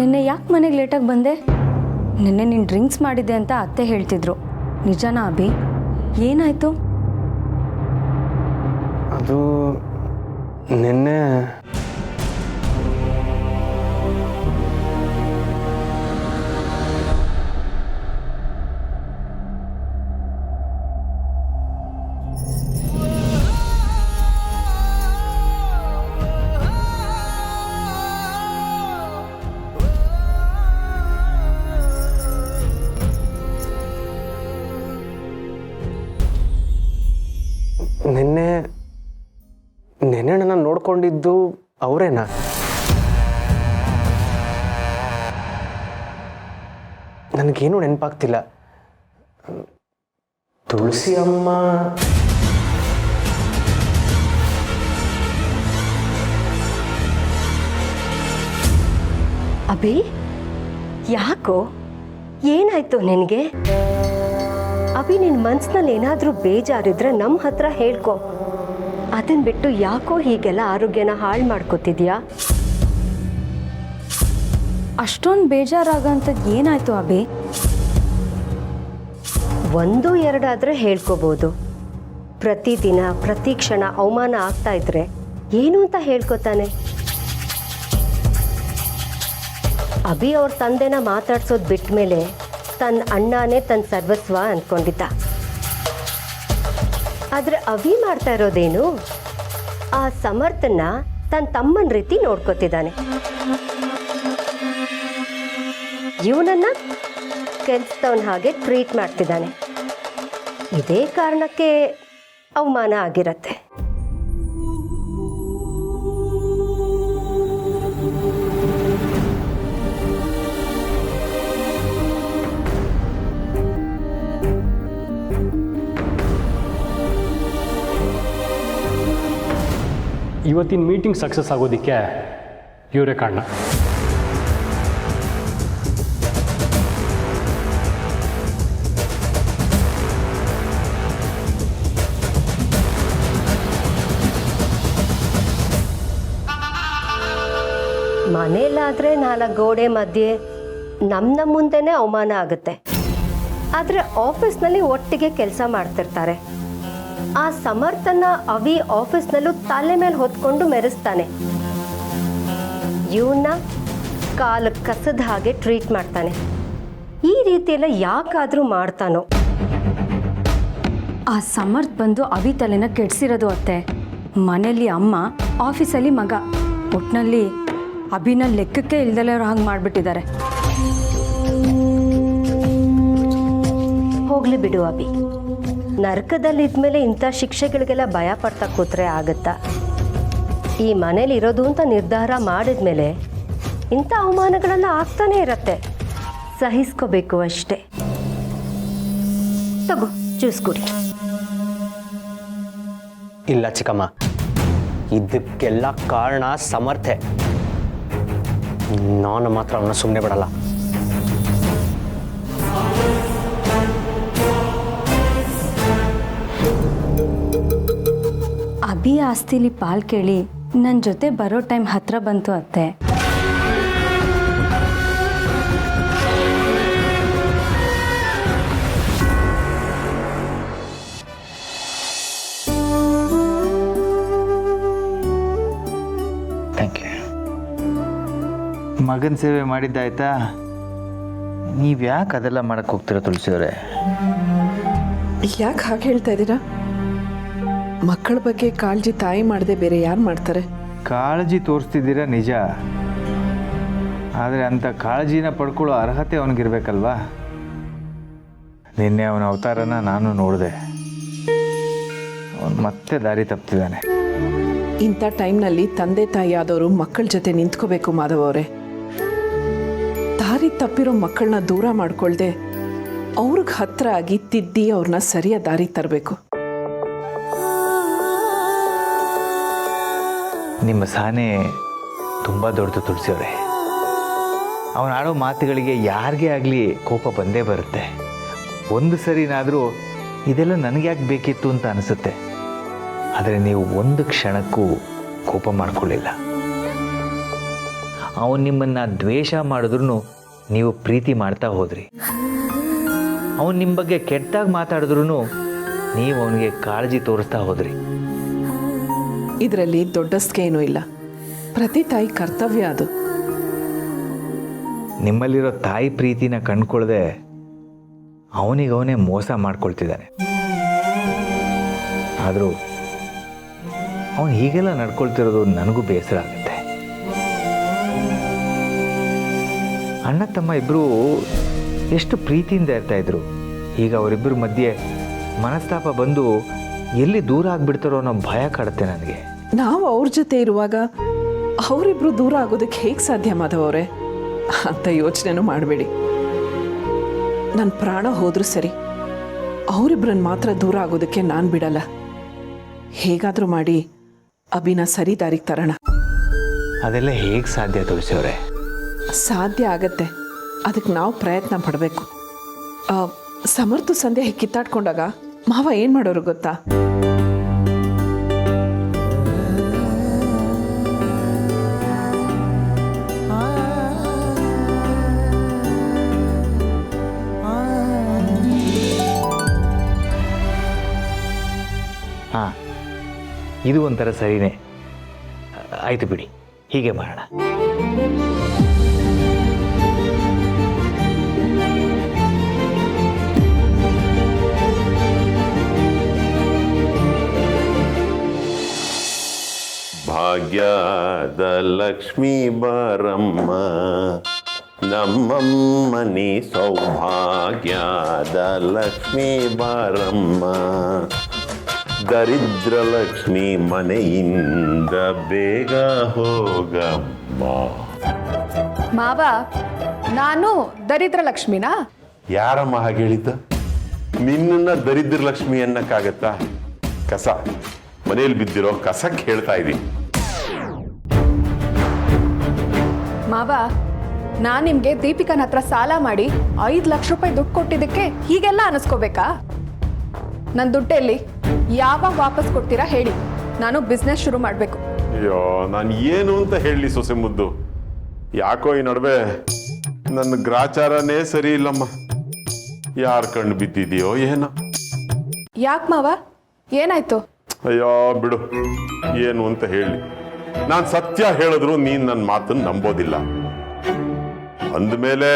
ನಿನ್ನೆ ಯಾಕೆ ಮನೆಗೆ ಲೇಟಾಗಿ ಬಂದೆ? ನಿನ್ನೆ ನೀನು ಡ್ರಿಂಕ್ಸ್ ಮಾಡಿದ್ದೆ ಅಂತ ಅತ್ತೆ ಹೇಳ್ತಿದ್ರು, ನಿಜನಾ ಅಭಿ? ಏನಾಯಿತು? ಅದು ನಿನ್ನೆ ನಿನ್ನೆ ನೆನ್ನೆ ನನ್ನ ನೋಡ್ಕೊಂಡಿದ್ದು ಅವರೇನಾ? ನನಗೇನು ನೆನಪಾಗ್ತಿಲ್ಲ. ತುಳಸಿ ಅಮ್ಮ ಅಭಿ, ಯಾಕೋ? ಏನಾಯ್ತು ನಿನಗೆ? ಅಭಿ, ನಿನ್ನ ಮನ್ಸಿನಲ್ಲಿ ಏನಾದರೂ ಬೇಜಾರಿದ್ರೆ ನಮ್ಮ ಹತ್ರ ಹೇಳ್ಕೊ. ಅದನ್ನ ಬಿಟ್ಟು ಯಾಕೋ ಹೀಗೆಲ್ಲ ಆರೋಗ್ಯನ ಹಾಳು ಮಾಡ್ಕೋತಿದ್ಯಾ? ಅಷ್ಟೊಂದು ಬೇಜಾರಾಗಂಥದ್ದು ಏನಾಯಿತು ಅಭಿ? 1-2 ಆದ್ರೆ ಹೇಳ್ಕೋಬೋದು. ಪ್ರತಿದಿನ ಪ್ರತಿ ಕ್ಷಣ ಅವಮಾನ ಆಗ್ತಾ ಇದ್ರೆ ಏನು ಅಂತ ಹೇಳ್ಕೊತಾನೆ. ಅಭಿ ಅವ್ರ ತಂದೆನ ಮಾತಾಡ್ಸೋದು ಬಿಟ್ಟ ಮೇಲೆ ತನ್ನ ಅಣ್ಣನೇ ತನ್ನ ಸರ್ವಸ್ವ ಅಂದ್ಕೊಂಡಿದ್ದ. ಆದರೆ ಅಭಿ ಮಾಡ್ತಾ ಇರೋದೇನು, ಆ ಸಮರ್ಥನ ತನ್ನ ತಮ್ಮನ ರೀತಿ ನೋಡ್ಕೋತಿದ್ದಾನೆ. ಇವನನ್ನ ಕೆಲ್ಸದವನ ಹಾಗೆ ಟ್ರೀಟ್ ಮಾಡ್ತಿದ್ದಾನೆ. ಇದೇ ಕಾರಣಕ್ಕೆ ಅವಮಾನ ಆಗಿರತ್ತೆ. ಇವತ್ತಿನ ಮೀಟಿಂಗ್ ಸಕ್ಸಸ್ ಆಗೋದಕ್ಕೆ ಇವರೇ ಕಾರಣ. ಮನೇಲಾದರೆ 4 ಗೋಡೆ ಮಧ್ಯೆ ನಮ್ಮ ಮುಂದೆನೇ ಅವಮಾನ ಆಗುತ್ತೆ. ಆದರೆ ಆಫೀಸ್ನಲ್ಲಿ ಒಟ್ಟಿಗೆ ಕೆಲಸ ಮಾಡ್ತಿರ್ತಾರೆ. ಆ ಸಮರ್ಥನ ಅವಿ ಆಫೀಸ್ನಲ್ಲೂ ತಲೆ ಮೇಲೆ ಹೊತ್ಕೊಂಡು ಮೆರೆಸ್ತಾನೆ. ಇವನ್ನ ಕಾಲು ಕಸದ ಹಾಗೆ ಟ್ರೀಟ್ ಮಾಡ್ತಾನೆ. ಈ ರೀತಿಯೆಲ್ಲ ಯಾಕಾದರೂ ಮಾಡ್ತಾನೋ? ಆ ಸಮರ್ಥ್ ಬಂದು ಅವಿ ತಲೆನ ಕೆಡ್ಸಿರೋದು ಅತ್ತೆ. ಮನೆಯಲ್ಲಿ ಅಮ್ಮ, ಆಫೀಸಲ್ಲಿ ಮಗ. ಒಟ್ಟಿನಲ್ಲಿ ಅಭಿನ ಲೆಕ್ಕಕ್ಕೆ ಇಲ್ದಲೇ ಹಾಗೆ ಮಾಡಿಬಿಟ್ಟಿದ್ದಾರೆ. ಹೋಗ್ಲಿ ಬಿಡು ಅಭಿ, ನರಕದಲ್ಲಿದ್ಮೇಲೆ ಇಂಥ ಶಿಕ್ಷೆಗಳಿಗೆಲ್ಲ ಭಯ ಪಡ್ತಾ ಕೂತ್ರೆ ಆಗುತ್ತಾ? ಈ ಮನೇಲಿ ಇರೋದು ಅಂತ ನಿರ್ಧಾರ ಮಾಡಿದ್ಮೇಲೆ ಇಂಥ ಅವಮಾನಗಳೆಲ್ಲ ಆಗ್ತಾನೆ ಇರತ್ತೆ. ಸಹಿಸ್ಕೋಬೇಕು ಅಷ್ಟೇ. ತಗೋ, ಜ್ಯೂಸ್ ಕುಡಿ. ಇಲ್ಲ ಚಿಕ್ಕಮ್ಮ, ಇದಕ್ಕೆಲ್ಲ ಕಾರಣ ಸಮರ್ಥೆ. ನಾನು ಮಾತ್ರ ಅವನ್ನ ಸುಮ್ಮನೆ ಬಿಡಲ್ಲ. ಅಭಿ ಆಸ್ತಿಲಿ ಪಾಲ್ ಕೇಳಿ ನನ್ನ ಜೊತೆ ಬರೋ ಟೈಮ್ ಹತ್ರ ಬಂತು ಅತ್ತೆ. Thank you. ಮಗನ ಸೇವೆ ಮಾಡಿದ್ದಾಯ್ತಾ? ನೀವು ಯಾಕೆ ಅದೆಲ್ಲ ಮಾಡಕ್ಕೆ ಹೋಗ್ತೀರಾ ತುಳಸಿಯವರೇ? ಯಾಕೆ ಹಾಗೆ ಹೇಳ್ತಾ ಇದ್ದೀರಾ? ಮಕ್ಕಳ ಬಗ್ಗೆ ಕಾಳಜಿ ತಾಯಿ ಮಾಡದೆ ಬೇರೆ ಯಾರು ಮಾಡ್ತಾರೆ? ಕಾಳಜಿ ತೋರಿಸ್ತಿದ್ದೀರಾ ನಿಜ, ಆದರೆ ಅಂಥ ಕಾಳಜಿನ ಪಡ್ಕೊಳ್ಳೋ ಅರ್ಹತೆ ಅವನಿಗಿರ್ಬೇಕಲ್ವಾ? ನಿನ್ನೆ ಅವನ ಅವತಾರನ ನಾನು ನೋಡಿದೆ. ಅವನು ಮತ್ತೆ ದಾರಿ ತಪ್ಪಿದ್ದಾನೆ. ಇಂಥ ಟೈಮ್ನಲ್ಲಿ ತಂದೆ ತಾಯಿ ಆದವರು ಮಕ್ಕಳ ಜೊತೆ ನಿಂತ್ಕೋಬೇಕು ಮಾಧವ್ ಅವರೇ. ದಾರಿ ತಪ್ಪಿರೋ ಮಕ್ಕಳನ್ನ ದೂರ ಮಾಡ್ಕೊಳ್ದೆ ಅವ್ರಿಗೆ ಹತ್ರ ಆಗಿ ತಿದ್ದಿ ಅವ್ರನ್ನ ಸರಿಯಾದ ದಾರಿ ತರಬೇಕು. ನಿಮ್ಮ ಸಹನೆ ತುಂಬ ದೊಡ್ಡದು ತುಳಸಿಯವರೇ. ಅವನು ಆಡೋ ಮಾತುಗಳಿಗೆ ಯಾರಿಗೇ ಆಗಲಿ ಕೋಪ ಬಂದೇ ಬರುತ್ತೆ. ಒಂದು ಸರಿನಾದರೂ ಇದೆಲ್ಲ ನನಗೆ ಯಾಕೆ ಬೇಕಿತ್ತು ಅಂತ ಅನಿಸುತ್ತೆ. ಆದರೆ ನೀವು ಒಂದು ಕ್ಷಣಕ್ಕೂ ಕೋಪ ಮಾಡಿಕೊಳ್ಳಿಲ್ಲ. ಅವನು ನಿಮ್ಮನ್ನು ದ್ವೇಷ ಮಾಡಿದ್ರು ನೀವು ಪ್ರೀತಿ ಮಾಡ್ತಾ ಹೋದ್ರಿ. ಅವನು ನಿಮ್ಮ ಬಗ್ಗೆ ಕೆಟ್ಟದಾಗಿ ಮಾತಾಡಿದ್ರು ನೀವು ಅವನಿಗೆ ಕಾಳಜಿ ತೋರಿಸ್ತಾ ಹೋದ್ರಿ. ಇದರಲ್ಲಿ ದೊಡ್ಡಸ್ಕೆ ಏನೂ ಇಲ್ಲ. ಪ್ರತಿ ತಾಯಿ ಕರ್ತವ್ಯ ಅದು. ನಿಮ್ಮಲ್ಲಿರೋ ತಾಯಿ ಪ್ರೀತಿನ ಕಂಡ್ಕೊಳ್ಳದೆ ಅವನಿಗವನೇ ಮೋಸ ಮಾಡ್ಕೊಳ್ತಿದ್ದಾನೆ. ಆದರೂ ಅವನು ಹೀಗೆಲ್ಲ ನಡ್ಕೊಳ್ತಿರೋದು ನನಗೂ ಬೇಸರ ಆಗುತ್ತೆ. ಅಣ್ಣ ತಮ್ಮ ಇಬ್ಬರು ಎಷ್ಟು ಪ್ರೀತಿಯಿಂದ ಇರ್ತಾಯಿದ್ರು. ಈಗ ಅವರಿಬ್ಬರ ಮಧ್ಯೆ ಮನಸ್ತಾಪ ಬಂದು ಎಲ್ಲಿ ದೂರ ಆಗಿಬಿಡ್ತಾರೋ ಅನ್ನೋ ಭಯ ಕಾಡುತ್ತೆ ನನಗೆ. ನಾವು ಅವ್ರ ಜೊತೆ ಇರುವಾಗ ಅವರಿಬ್ರು ದೂರ ಆಗೋದಕ್ಕೆ ಹೇಗೆ ಸಾಧ್ಯ ಮಾಧವ್ ಅವರೇ ಅಂತ ಯೋಚನೆನೂ ಮಾಡಬೇಡಿ. ನನ್ನ ಪ್ರಾಣ ಹೋದ್ರೂ ಸರಿ, ಅವರಿಬ್ರನ್ನ ಮಾತ್ರ ದೂರ ಆಗೋದಕ್ಕೆ ನಾನು ಬಿಡಲ್ಲ. ಹೇಗಾದರೂ ಮಾಡಿ ಅಭಿನ ಸರಿ ದಾರಿಗೆ ತರೋಣ. ಅದೆಲ್ಲ ಹೇಗೆ ಸಾಧ್ಯ ತುಳಸಿಯವರೇ? ಸಾಧ್ಯ ಆಗತ್ತೆ, ಅದಕ್ಕೆ ನಾವು ಪ್ರಯತ್ನ ಪಡಬೇಕು. ಸಮರ್ಥ ಸಂಧ್ಯಾ ಹೀಗೆ ಕಿತ್ತಾಡ್ಕೊಂಡಾಗ ಮಾವ ಏನು ಮಾಡೋರು ಗೊತ್ತಾ? ಹಾಂ, ಇದು ಒಂಥರ ಸರಿನೇ. ಆಯಿತು ಬಿಡಿ, ಹೀಗೆ ಮಾಡೋಣ. ಭಾಗ್ಯದ ಲಕ್ಷ್ಮೀ ಬಾರಮ್ಮ, ನಮ್ಮಮ್ಮನಿ ಸೌಭಾಗ್ಯದ ಲಕ್ಷ್ಮೀ ಬಾರಮ್ಮ, ದರಿದ್ರ ಲಕ್ಷ್ಮಿ ಮನೆಯಿಂದ ಬೇಗ ಹೋಗಮ್ಮ. ಮಾವ, ನಾನು ದರಿದ್ರ ಲಕ್ಷ್ಮಿನಾ? ಯಾರಮ್ಮ ಹಾಗೆ ಹೇಳಿದ್ದ? ನಿನ್ನನ್ನ ದರಿದ್ರ ಲಕ್ಷ್ಮಿ ಅನ್ನಕ್ಕಾಗತ್ತಾ? ಕಸ, ಮನೆಯಲ್ಲಿ ಬಿದ್ದಿರೋ ಕಸಕ್ಕೆ ಹೇಳ್ತಾ ಇದ್ದೀನಿ. ಮಾವ, ನಾನು ನಿಮ್ಗೆ ದೀಪಿಕನ ಹತ್ರ ಸಾಲ ಮಾಡಿ 5 ಲಕ್ಷ ರೂಪಾಯಿ ದುಡ್ಡು ಕೊಟ್ಟಿದ್ದಕ್ಕೆ ಹೀಗೆಲ್ಲ ಅನಿಸ್ಕೋಬೇಕಾ? ನನ್ನ ದುಡ್ಡೆಲ್ಲಿ ಯಾವಾಗ ವಾಪಸ್ ಕೊಡ್ತೀರಾ ಹೇಳಿ, ನಾನು ಬಿಸ್ನೆಸ್ ಶುರು ಮಾಡಬೇಕು. ಅಯ್ಯೋ, ನಾನು ಏನು ಅಂತ ಹೇಳಲಿ ಸೊಸೆ ಮುದ್ದು? ಯಾಕೋ ಈ ನಡುವೆ ನನ್ನ ಗ್ರಾಚಾರನೇ ಸರಿ ಇಲ್ಲಮ್ಮ. ಯಾರ ಕಣ್ಣು ಬಿದ್ದಿದೆಯೋ ಏನೋ. ಯಾಕೆ ಮಾವ, ಏನಾಯ್ತು? ಅಯ್ಯೋ ಬಿಡು, ಏನು ಅಂತ ಹೇಳಿ. ನಾನು ಸತ್ಯ ಹೇಳಿದ್ರು ನೀನ್ ನನ್ನ ಮಾತನ್ನು ನಂಬೋದಿಲ್ಲ. ಅಂದಮೇಲೆ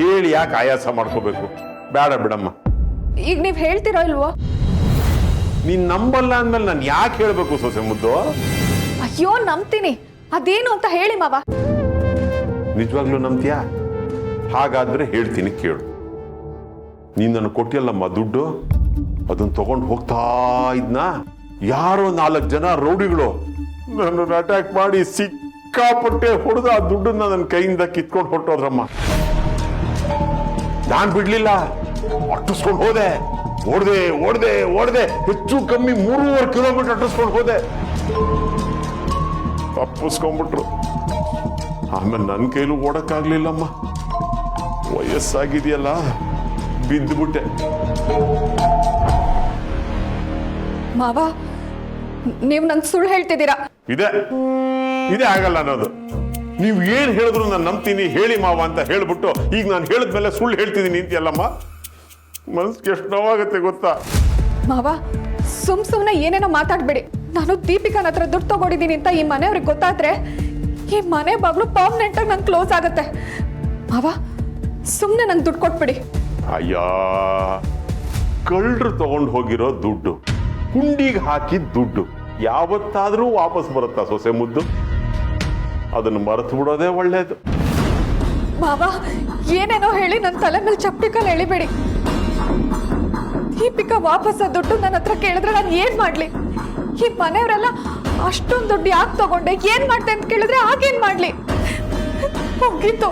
ಹೇಳಿ ಯಾಕೆ ಆಯಾಸ ಮಾಡ್ಕೋಬೇಕು? ಬೇಡ ಬಿಡಮ್ಮ. ಈಗ ನೀವು ಹೇಳ್ತಿರೋ ಇಲ್ವೋ? ನೀನ್ ನಂಬಲ್ಲ ಅಂದ್ಮೇಲೆ ನಾನು ಯಾಕೆ ಹೇಳ್ಬೇಕು ಸೊಸೆ ಮುದ್ದು? ಅಯ್ಯೋ, ನಂಬ್ತೀನಿ. ಅದೇನು ಅಂತ ಹೇಳಿ ಮಾವ. ನಿಜವಾಗ್ಲೂ ನಂಬ್ತೀಯಾ? ಹಾಗಾದ್ರೆ ಹೇಳ್ತೀನಿ ಕೇಳು. ನೀನ್ ನನಗೆ ಕೊಟ್ಟಿಯಲ್ಲಮ್ಮ ದುಡ್ಡು, ಅದನ್ನ ತಗೊಂಡು ಹೋಗ್ತಾ ಇದ್ನ, ಯಾರೋ 4 ಜನ ರೌಡಿಗಳು ನನ್ನನ್ನು ಅಟ್ಯಾಕ್ ಮಾಡಿ ಸಿಕ್ಕಾಪಟ್ಟೆ ಹೊಡೆದು ಆ ದುಡ್ಡನ್ನ ನನ್ನ ಕೈಯಿಂದ ಕಿತ್ಕೊಂಡು ಹೊರಟೋದ್ರಮ್ಮ. ನಾನ್ ಬಿಡ್ಲಿಲ್ಲ, ಅಟ್ಟಿಸ್ಕೊಂಡು ಹೋದೆ. ಓಡ್ದೆ ಹೆಚ್ಚು ಕಮ್ಮಿ 3.5 ಕಿಲೋಮೀಟರ್ ಅಟ್ಟಿಸ್ಕೊಂಡು ಹೋದೆ. ತಪ್ಪಿಸ್ಕೊಂಡ್ಬಿಟ್ರು. ಆಮೇಲೆ ನನ್ನ ಕೈಲೂ ಓಡಕ್ಕಾಗ್ಲಿಲ್ಲಮ್ಮ. ವಯಸ್ಸಾಗಿದೆಯಲ್ಲ, ಬಿದ್ದುಬಿಟ್ಟೆ. ಮಾವ, ನೀವು ನನ್ ಸುಳ್ಳು ಹೇಳ್ತಿದ್ದೀರಾ? ಇದೇ ಆಗಲ್ಲ ಅನ್ನೋದು. ನೀವು ಏನ್ ಹೇಳಿದ್ರು ನಾನು ನಂಬ್ತೀನಿ, ಹೇಳಿ ಮಾವ ಅಂತ ಹೇಳ್ಬಿಟ್ಟು ಈಗ ನಾನು ಹೇಳಿದ್ಮೇಲೆ ಸುಳ್ಳು ಹೇಳ್ತಿದ್ದೀನಿ ಅಂತೀಯಲ್ಲಮ್ಮ. ಮನಸ್ಸಿಗೆ ಎಷ್ಟು ನೋವಾಗುತ್ತೆ ಗೊತ್ತಾ? ಮಾವ, ಸುಮ್ನೆ ಏನೇನೋ ಮಾತಾಡ್ಬೇಡಿ. ನಾನು ದೀಪಿಕನ ಹತ್ರ ದುಡ್ಡು ತಗೊಂಡಿದ್ದೀನಿ ಅಂತ ಈ ಮನೆಯವ್ರಿಗೆ ಗೊತ್ತಾದ್ರೆ ಈ ಮನೆ ಬಾಗ್ಲು ಪರ್ಮನೆಂಟ್ ಆಗಿ ನಂಗೆ ಕ್ಲೋಸ್ ಆಗುತ್ತೆ. ಮಾವ, ಸುಮ್ನೆ ನಂಗೆ ದುಡ್ಡು ಕೊಟ್ಬಿಡಿ. ಅಯ್ಯ, ಕಳ್ಳರು ತಗೊಂಡು ಹೋಗಿರೋ ದುಡ್ಡು, ಹುಂಡಿಗೆ ಹಾಕಿದ ದುಡ್ಡು ಯಾವತ್ತಾದ್ರೂ ವಾಪಸ್ ಬರುತ್ತಾ ಸೊಸೆ ಮುದ್ದು? ಅದನ್ನು ಮರೆತು ಬಿಡೋದೇ ಒಳ್ಳೇದು. ಮಾವ, ಏನೇನೋ ಹೇಳಿ ನನ್ನ ತಲೆ ಮೇಲೆ ಚಪ್ಪಿಕಲ್ಲಿ ಎಳಿಬೇಡಿ. ದೀಪಿಕಾ ವಾಪಸ್ ಆ ದುಡ್ಡು ನನ್ನ ಹತ್ರ ಕೇಳಿದ್ರೆ ನಾನು ಏನ್ ಮಾಡ್ಲಿ? ಈ ಮನೆಯವರೆಲ್ಲ ಅಷ್ಟೊಂದು ದುಡ್ಡು ಯಾಕೆ ತಗೊಂಡೆ, ಏನ್ ಮಾಡ್ತೆ ಅಂತ ಕೇಳಿದ್ರೆ ಆಗೇನ್ ಮಾಡ್ಲಿ? ಮುಗೀತು,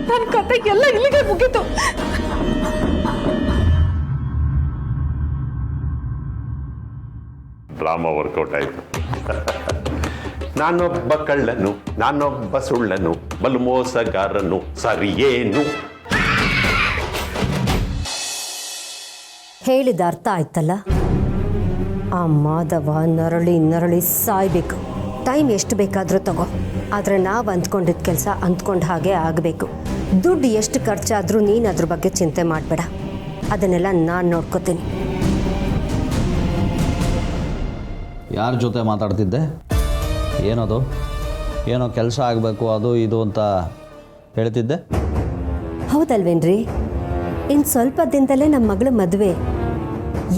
ನನ್ನ ಕತೆ ಎಲ್ಲ ಇಲ್ಲಿಗೆ ಮುಗೀತು. ಡ್ರಾಮಾ ವರ್ಕೌಟ್ ಆಯ್ತು. ನಾನೊಬ್ಬ ಕಳ್ಳನು, ನಾನೊಬ್ಬ ಸುಳ್ಳನು, ಬಲು ಮೋಸಗಾರನು, ಸರಿಯೇನು? ಹೇಳಿದ ಅರ್ಥ ಆಯ್ತಲ್ಲ? ಆ ಮಾಧವ ನರಳಿ ಸಾಯ್ಬೇಕು. ಟೈಮ್ ಎಷ್ಟು ಬೇಕಾದರೂ ತಗೋ, ಆದರೆ ನಾವು ಅಂದ್ಕೊಂಡಿದ್ದ ಕೆಲಸ ಅಂದ್ಕೊಂಡ ಹಾಗೆ ಆಗಬೇಕು. ದುಡ್ಡು ಎಷ್ಟು ಖರ್ಚಾದರೂ ನೀನು ಅದ್ರ ಬಗ್ಗೆ ಚಿಂತೆ ಮಾಡಬೇಡ, ಅದನ್ನೆಲ್ಲ ನಾನು ನೋಡ್ಕೋತೀನಿ. ಯಾರ ಜೊತೆ ಮಾತಾಡ್ತಿದ್ದೆ? ಏನದು? ಏನೋ ಕೆಲಸ ಆಗಬೇಕು ಅದು ಇದು ಅಂತ ಹೇಳ್ತಿದ್ದೆ. ಹೌದಲ್ವೇನ್ರಿ, ಇನ್ನು ಸ್ವಲ್ಪ ದಿನದಲ್ಲೇ ನಮ್ಮ ಮಗಳ ಮದುವೆ.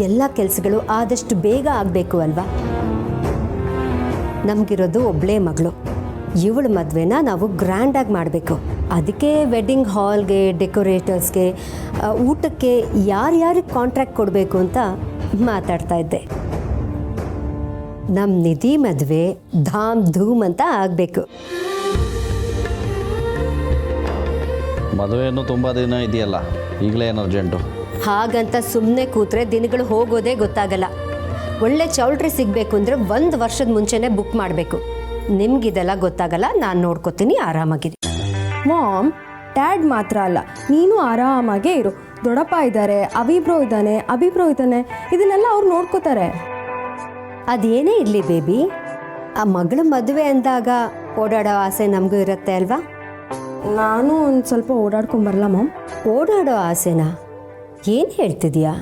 ಎಲ್ಲ ಕೆಲಸಗಳು ಆದಷ್ಟು ಬೇಗ ಆಗಬೇಕು ಅಲ್ವಾ? ನಮಗಿರೋದು ಒಬ್ಬಳೇ ಮಗಳು, ಇವಳ ಮದುವೆನ ನಾವು ಗ್ರ್ಯಾಂಡಾಗಿ ಮಾಡಬೇಕು. ಅದಕ್ಕೆ ವೆಡ್ಡಿಂಗ್ ಹಾಲ್ಗೆ, ಡೆಕೋರೇಟರ್ಸ್ಗೆ, ಊಟಕ್ಕೆ ಯಾರ್ಯಾರಿಗೆ ಕಾಂಟ್ರಾಕ್ಟ್ ಕೊಡಬೇಕು ಅಂತ ಮಾತಾಡ್ತಾ ಇದ್ದೆ. ನಮ್ಮ ನಿಧಿ ಮದುವೆ ಧಾಮ್ ಧೂಮ್ ಅಂತ ಆಗಬೇಕು. ಮದುವೆನೂ ತುಂಬ ದಿನ ಇದೆಯಲ್ಲ, ಈಗಲೇ ಏನು ಅರ್ಜೆಂಟು? ಹಾಗಂತ ಸುಮ್ಮನೆ ಕೂತ್ರೆ ದಿನಗಳು ಹೋಗೋದೇ ಗೊತ್ತಾಗಲ್ಲ. ಒಳ್ಳೆ ಚೌಲ್ಟ್ರಿ ಸಿಗಬೇಕು ಅಂದರೆ 1 ವರ್ಷದ ಮುಂಚೆನೇ ಬುಕ್ ಮಾಡಬೇಕು. ನಿಮ್ಗಿದೆಲ್ಲ ಗೊತ್ತಾಗಲ್ಲ, ನಾನು ನೋಡ್ಕೋತೀನಿ, ಆರಾಮಾಗಿರಿ. ಮಾಮ್, ಡ್ಯಾಡ್ ಮಾತ್ರ ಅಲ್ಲ, ನೀನು ಆರಾಮಾಗೇ ಇರು. ದೊಡ್ಡಪ್ಪ ಇದ್ದಾರೆ, ಅಭಿಬ್ರೋ ಇದ್ದಾನೆ, ಇದನ್ನೆಲ್ಲ ಅವ್ರು ನೋಡ್ಕೋತಾರೆ. ಅದೇನೇ ಇರಲಿ ಬೇಬಿ, ಆ ಮಗಳ ಮದುವೆ ಅಂದಾಗ ಓಡಾಡೋ ಆಸೆ ನಮಗೂ ಇರುತ್ತೆ ಅಲ್ವಾ? ನಾನು ಒಂದು ಸ್ವಲ್ಪ ಓಡಾಡ್ಕೊಂಬರಲ್ಲ ಮಾಮ್? ಓಡಾಡೋ ಆಸೆನಾ? ಏನು ಹೇಳ್ತಿದ್ಯಾ?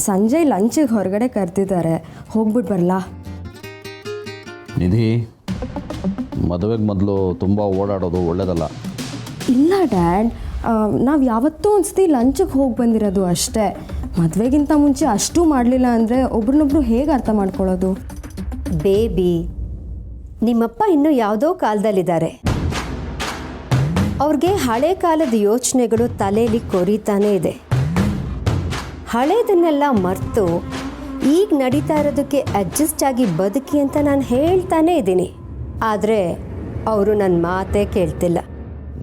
ಸಂಜೆ ಲಂಚಿಗೆ ಹೊರಗಡೆ ಕರೆದಿದ್ದಾರೆ, ಹೋಗ್ಬಿಟ್ಟು ಬರಲಾ? ನಿಧಿ, ಮದುವೆಗೆ ಮೊದಲು ತುಂಬ ಓಡಾಡೋದು ಒಳ್ಳೆಯದಲ್ಲ. ಇಲ್ಲ ಡ್ಯಾಡ್, ನಾವು ಯಾವತ್ತೂ ಒಂದ್ಸತಿ ಲಂಚಿಗೆ ಹೋಗಿ ಬಂದಿರೋದು ಅಷ್ಟೇ. ಮದುವೆಗಿಂತ ಮುಂಚೆ ಅಷ್ಟೂ ಮಾಡಲಿಲ್ಲ ಅಂದರೆ ಒಬ್ರನ್ನೊಬ್ರು ಹೇಗೆ ಅರ್ಥ ಮಾಡ್ಕೊಳ್ಳೋದು? ಬೇಬಿ, ನಿಮ್ಮಪ್ಪ ಇನ್ನೂ ಯಾವುದೋ ಕಾಲದಲ್ಲಿದ್ದಾರೆ. ಅವ್ರಿಗೆ ಹಳೆ ಕಾಲದ ಯೋಚನೆಗಳು ತಲೆಯಲ್ಲಿ ಕೊರಿತಾನೇ ಇದೆ. ಹಳೇದನ್ನೆಲ್ಲ ಮರೆತು ಈಗ ನಡೀತಾ ಇರೋದಕ್ಕೆ ಅಡ್ಜಸ್ಟ್ ಆಗಿ ಬದುಕಿ ಅಂತ ನಾನು ಹೇಳ್ತಾನೇ ಇದ್ದೀನಿ. ಆದರೆ ಅವರು ನನ್ನ ಮಾತೇ ಕೇಳ್ತಿಲ್ಲ.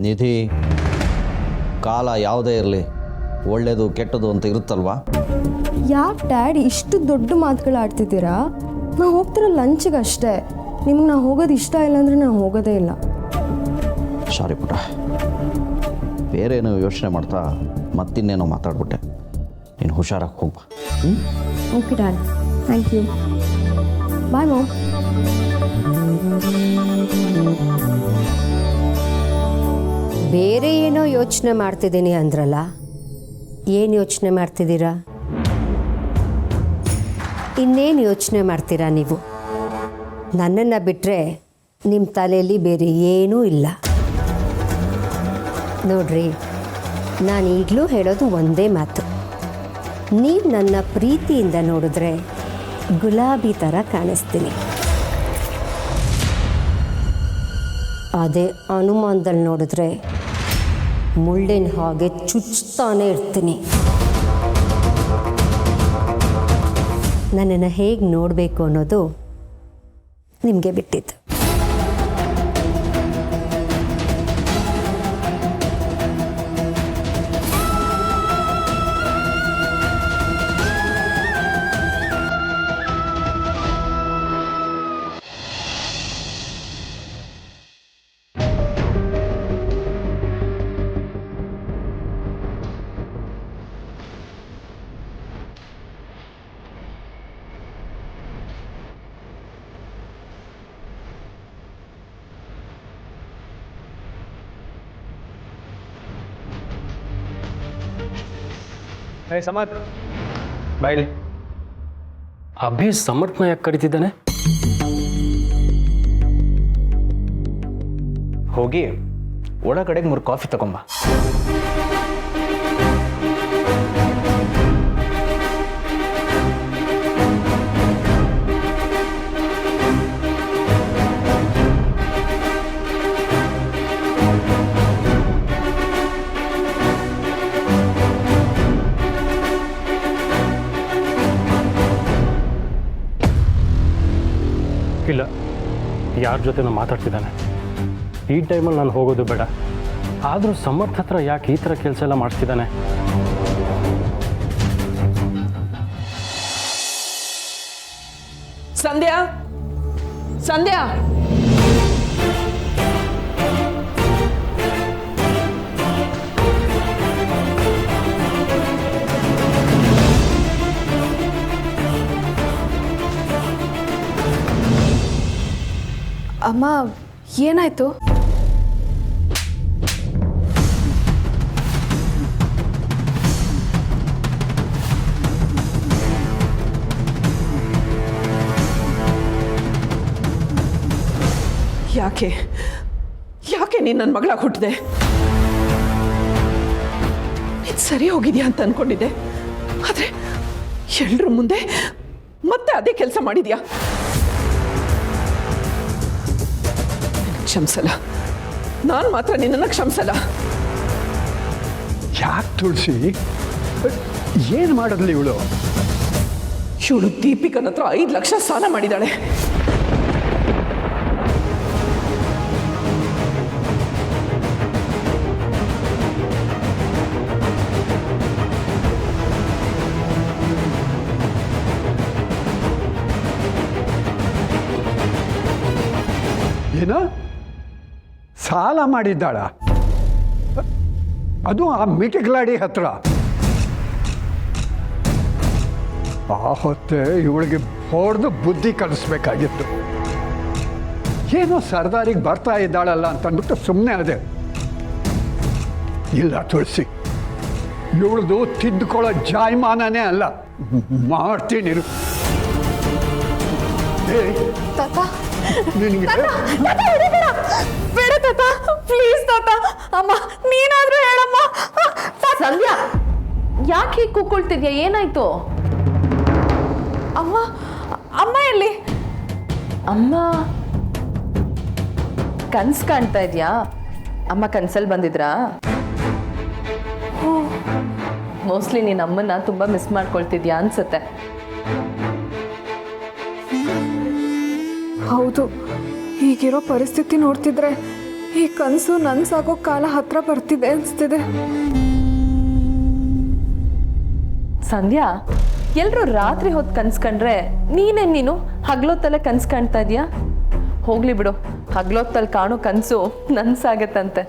ನಿಧಿ, ಕಾಲ ಯಾವುದೇ ಇರಲಿ, ಒಳ್ಳೆಯದು ಕೆಟ್ಟದು ಅಂತ ಇರುತ್ತಲ್ವಾ? ಯಾಕೆ ಡ್ಯಾಡ್ ಇಷ್ಟು ದೊಡ್ಡ ಮಾತುಗಳು ಆಡ್ತಿದ್ದೀರಾ? ನಾವು ಹೋಗ್ತಿರೋ ಲಂಚಿಗೆ ಅಷ್ಟೇ. ನಿಮ್ಗೆ ನಾವು ಹೋಗೋದು ಇಷ್ಟ ಇಲ್ಲ ಅಂದರೆ ನಾನು ಹೋಗೋದೇ ಇಲ್ಲ. ಸಾರಿ ಪುಟ, ಬೇರೇನೋ ಯೋಚನೆ ಮಾಡ್ತಾ ಮತ್ತಿನ್ನೇನೋ ಮಾತಾಡ್ಬಿಟ್ಟೆ. ನೀನು ಹುಷಾರಾಗಿ ಹೋಗ್ಬಾ. Okay dad, thank you. Bye mom. ಬೇರೆ ಏನೋ ಯೋಚನೆ ಮಾಡ್ತಿದ್ದೀನಿ ಅಂದ್ರಲ್ಲ, ಏನು ಯೋಚನೆ ಮಾಡ್ತಿದ್ದೀರಾ? ಇನ್ನೇನು ಯೋಚನೆ ಮಾಡ್ತೀರಾ ನೀವು? ನನ್ನನ್ನು ಬಿಟ್ಟರೆ ನಿಮ್ಮ ತಲೆಯಲ್ಲಿ ಬೇರೆ ಏನೂ ಇಲ್ಲ. ನೋಡ್ರಿ, ನಾನು ಈಗಲೂ ಹೇಳೋದು ಒಂದೇ ಮಾತು. ನೀವು ನನ್ನ ಪ್ರೀತಿಯಿಂದ ನೋಡಿದ್ರೆ ಗುಲಾಬಿ ಥರ ಕಾಣಿಸ್ತೀನಿ. ಅದೇ ಅನುಮಾನದಲ್ಲಿ ನೋಡಿದ್ರೆ ಮುಳ್ಳಿನ ಹಾಗೆ ಚುಚ್ತಾನೆ ಇರ್ತೀನಿ. ನನ್ನನ್ನು ಹೇಗೆ ನೋಡಬೇಕು ಅನ್ನೋದು ನಿಮಗೆ ಬಿಟ್ಟಿದ್ದು. ಸಮರ್ಥ್, ಬಾಯ್ಲಿ. ಅಭಿ ಸಮರ್ಥನ ಯಾಕೆ ಕರಿತಿದ್ದಾನೆ? ಹೋಗಿ ಒಳಗಡೆಗೆ 3 ಕಾಫಿ ತಗೊಂಬ. ಇಲ್ಲ, ಯಾರ ಜೊತೆ ನಾನು ಮಾತಾಡ್ತಿದ್ದಾನೆ. ಈ ಟೈಮಲ್ಲಿ ನಾನು ಹೋಗೋದು ಬೇಡ. ಆದರೂ ಸಮರ್ಥ ಹತ್ರ ಯಾಕೆ ಈ ಥರ ಕೆಲಸ ಎಲ್ಲ ಮಾಡಿಸ್ತಿದ್ದಾನೆ? ಸಂಧ್ಯಾ, ಸಂಧ್ಯಾ, ಅಮ್ಮ ಅಮ್ಮ ಏನಾಯ್ತು? ಯಾಕೆ ಯಾಕೆ ನೀನು ನನ್ನ ಮಗಳಾಗಿ ಹುಟ್ಟಿದೆ? ನೀನು ಸರಿ ಹೋಗಿದ್ಯಾ ಅಂತ ಅನ್ಕೊಂಡಿದ್ದೆ, ಆದರೆ ಎಲ್ರ ಮುಂದೆ ಮತ್ತೆ ಅದೇ ಕೆಲಸ ಮಾಡಿದ್ಯಾ. ಕ್ಷಮಿಸಲ್ಲ, ನಾನು ಮಾತ್ರ ನಿನ್ನನ್ನು ಕ್ಷಮಿಸಲ್ಲ. ಯಾಕೆ ತುಳಸಿ, ಏನು ಮಾಡಿದ್ಲಿ ಇವಳು? ಇವಳು ದೀಪಿಕನ ಹತ್ರ 5 ಲಕ್ಷ ಸಾಲ ಮಾಡಿದಾಳೆ. ಏನು ಸಾಲ ಮಾಡಿದ್ದಾಳ? ಅದು ಆ ಮಿಟಿಗ್ಲಾಡಿ ಹತ್ರ. ಆ ಹೊತ್ತೆ ಇವಳಿಗೆ ಹೊಡೆದು ಬುದ್ಧಿ ಕಲಿಸ್ಬೇಕಾಗಿತ್ತು. ಏನೋ ಸರ್ದಾರಿಗೆ ಬರ್ತಾ ಇದ್ದಾಳಲ್ಲ ಅಂತಂದ್ಬಿಟ್ಟು ಸುಮ್ಮನೆ ಅದೇ. ಇಲ್ಲ ತುಳಸಿ, ಇವಳದು ತಿದ್ದುಕೊಳ್ಳೋ ಜಾಯಮಾನನೇ ಅಲ್ಲ. ಮಾಡ್ತೀನಿ ತಾತ, ನಿನಗೆ ಬೇಡ ತಾತ, ಪ್ಲೀಸ್ ತಾತ. ಅಮ್ಮ ನೀನಾದ್ರೂ ಹೇಳಮ್ಮ. ಸಂಧ್ಯಾ, ಯಾಕೆ ಹೀಗೆ ಕೂಕೊಳ್ತಿದ್ಯಾ? ಏನಾಯ್ತು? ಅಮ್ಮ, ಅಮ್ಮ ಎಲ್ಲಿ? ಅಮ್ಮ ಕನ್ಸು ಕಾಣ್ತಾ ಇದ್ಯಾ? ಅಮ್ಮ ಕನ್ಸಲ್ಲಿ ಬಂದಿದ್ರಾ? ಮೋಸ್ಟ್ಲಿ ನೀನು ಅಮ್ಮನ್ನ ತುಂಬ ಮಿಸ್ ಮಾಡ್ಕೊಳ್ತಿದ್ಯಾ ಅನ್ಸುತ್ತೆ. ಹೌದು, ಹೀಗಿರೋ ಪರಿಸ್ಥಿತಿ ನೋಡ್ತಿದ್ರೆ ಈ ಕನಸು ನನ್ಸಾಗೋ ಕಾಲ ಹತ್ರ ಬರ್ತಿದೆ ಅನ್ಸ್ತಿದೆ. ಸಂಧ್ಯಾ, ಎಲ್ಲರೂ ರಾತ್ರಿ ಹೊತ್ತು ಕನ್ಸು ಕಂಡ್ರೆ ನೀನು ಹಗ್ಲೊತ್ತಲ್ಲೇ ಕನ್ಸು ಕಾಣ್ತಾ ಇದೀಯಾ? ಹೋಗ್ಲಿ ಬಿಡು, ಹಗ್ಲೊತ್ತಲ್ಲಿ ಕಾಣೋ ಕನಸು ನನ್ಸಾಗತ್ತಂತೆ.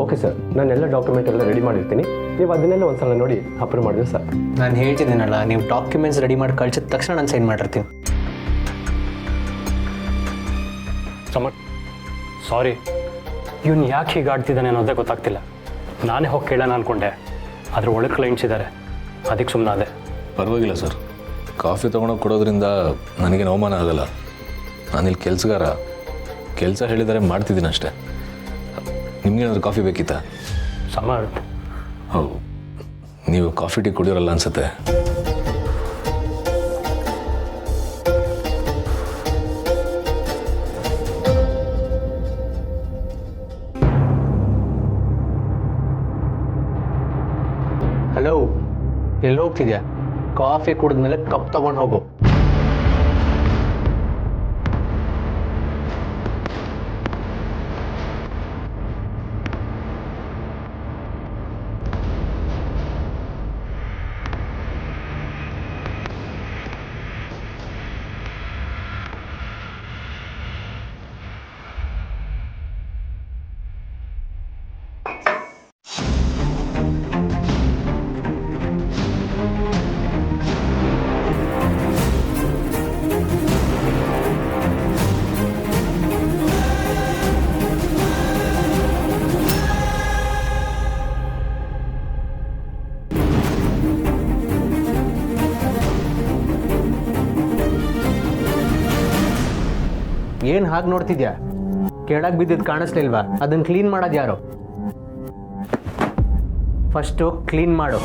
ಓಕೆ ಸರ್, ನಾನೆಲ್ಲ ಡಾಕ್ಯುಮೆಂಟ್ ಎಲ್ಲ ರೆಡಿ ಮಾಡಿರ್ತೀನಿ. ನೀವು ಅದನ್ನೆಲ್ಲ ಒಂದ್ಸಲ ನೋಡಿ ಅಪ್ರೂವ್ ಮಾಡಿದ್ರೆ ಸರ್. ನಾನು ಹೇಳ್ತಿದ್ದೀನಲ್ಲ, ನೀವು ಡಾಕ್ಯುಮೆಂಟ್ಸ್ ರೆಡಿ ಮಾಡಿ ಕಳ್ಸಿದ ತಕ್ಷಣ ನಾನು ಸೈನ್ ಮಾಡಿರ್ತೀನಿ. ಸಮರ್, ಸಾರಿ, ಇವನು ಯಾಕೆ ಹೀಗೆ ಆಡ್ತಿದ್ದಾನೆ ಅನ್ನೋದೇ ಗೊತ್ತಾಗ್ತಿಲ್ಲ. ನಾನೇ ಹೋಗಿ ಕೇಳೋಣ ಅಂದ್ಕೊಂಡೆ, ಅದ್ರ ಒಳಗೆ ಕ್ಲೈಂಟ್ಸ್ ಇದ್ದಾರೆ, ಅದಕ್ಕೆ ಸುಮ್ಮನೆ ಅದೇ. ಪರವಾಗಿಲ್ಲ ಸರ್, ಕಾಫಿ ತೊಗೊಂಡೋಗಿ ಕೊಡೋದ್ರಿಂದ ನನಗೇನು ಅವಮಾನ ಆಗಲ್ಲ. ನಾನಿಲ್ಲಿ ಕೆಲಸಗಾರ, ಕೆಲಸ ಹೇಳಿದರೆ ಮಾಡ್ತಿದ್ದೀನಿ ಅಷ್ಟೇ. ನಿಮಗೇನಾದರೂ ಕಾಫಿ ಬೇಕಿತ್ತಾ? ಸಮರ್, ಹೌದು, ನೀವು ಕಾಫಿ ಟೀ ಕುಡಿಯೋರಲ್ಲ ಅನ್ಸುತ್ತೆ. ಹಲೋ, ಎಲ್ಲಿ ಹೋಗ್ತಿದ್ಯಾ? ಕಾಫಿ ಕುಡಿದ್ಮೇಲೆ ಕಪ್ ತಗೊಂಡು ಹೋಗು. ಏನು ಹಾಗೆ ನೋಡ್ತಿದ್ಯಾ? ಕೆಳಗೆ ಬಿದ್ದಿದ್ದು ಕಾಣಿಸ್ಲಿಲ್ವಾ? ಅದನ್ನು ಕ್ಲೀನ್ ಮಾಡೋದು ಯಾರು? ಫಸ್ಟು ಕ್ಲೀನ್ ಮಾಡು.